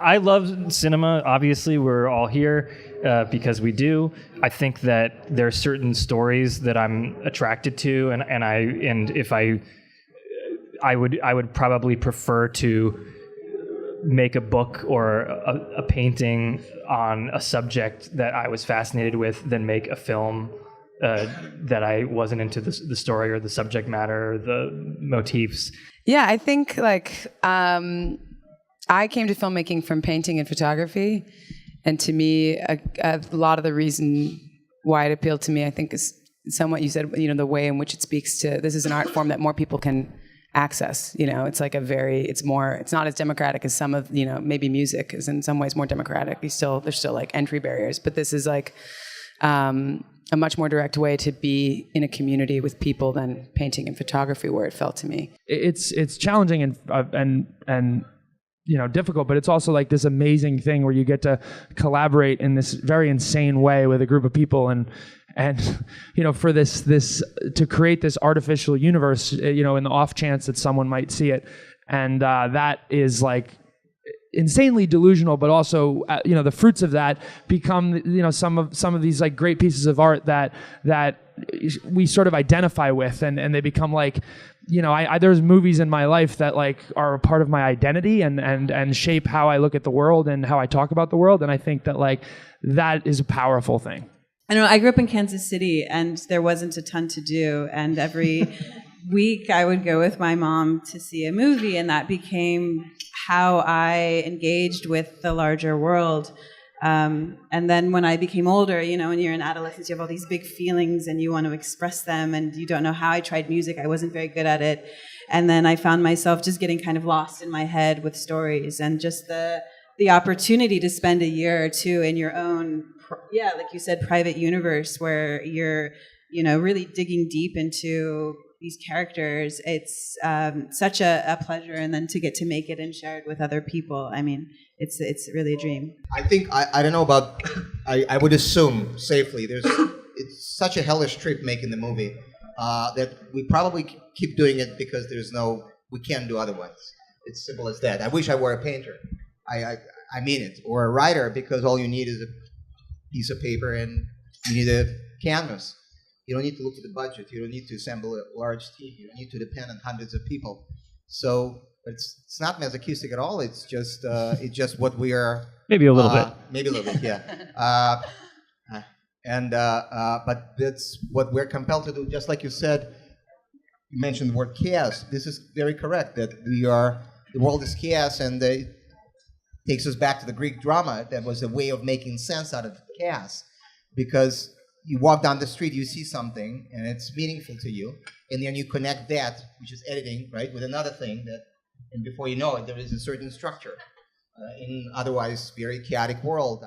I love cinema. Obviously, we're all here because we do. I think that there are certain stories that I'm attracted to, and if I would probably prefer to make a book or a painting on a subject that I was fascinated with than make a film that I wasn't into the story or the subject matter or the motifs. Yeah, I think I came to filmmaking from painting and photography, and to me, a lot of the reason why it appealed to me, I think, is somewhat you said, the way in which it speaks to, this is an art form that more people can access. It's like it's not as democratic as some of, maybe music is in some ways more democratic. There's still like entry barriers, but this is like a much more direct way to be in a community with people than painting and photography, where it felt to me. It's challenging and difficult, but it's also like this amazing thing where you get to collaborate in this very insane way with a group of people and for this to create this artificial universe, in the off chance that someone might see it, and that is like insanely delusional, but also the fruits of that become some of these like great pieces of art that we sort of identify with, and they become like there's movies in my life that like are a part of my identity and shape how I look at the world and how I talk about the world, and I think that like that is a powerful thing. I know I grew up in Kansas City, and there wasn't a ton to do, and every week I would go with my mom to see a movie, and that became how I engaged with the larger world. And then when I became older, when you're in adolescence, you have all these big feelings and you want to express them, and you don't know how. I tried music. I wasn't very good at it. And then I found myself just getting kind of lost in my head with stories, and just the opportunity to spend a year or two in your own, like you said, private universe where you're, really digging deep into these characters. It's such a pleasure, and then to get to make it and share it with other people. I mean, it's really a dream. I think I don't know about. I would assume safely it's such a hellish trip making the movie that we probably keep doing it because we can't do otherwise. It's simple as that. I wish I were a painter. I mean it, or a writer, because all you need is a piece of paper and you need a canvas. You don't need to look at the budget. You don't need to assemble a large team. You don't need to depend on hundreds of people. So it's not masochistic at all. It's just what we are. Maybe a little bit. Maybe a little bit, yeah. But that's what we're compelled to do. Just like you said, you mentioned the word chaos. This is very correct. That the world is chaos, and it takes us back to the Greek drama. That was a way of making sense out of chaos, because you walk down the street, you see something, and it's meaningful to you, and then you connect that, which is editing, right, with another thing and before you know it, there is a certain structure in otherwise very chaotic world.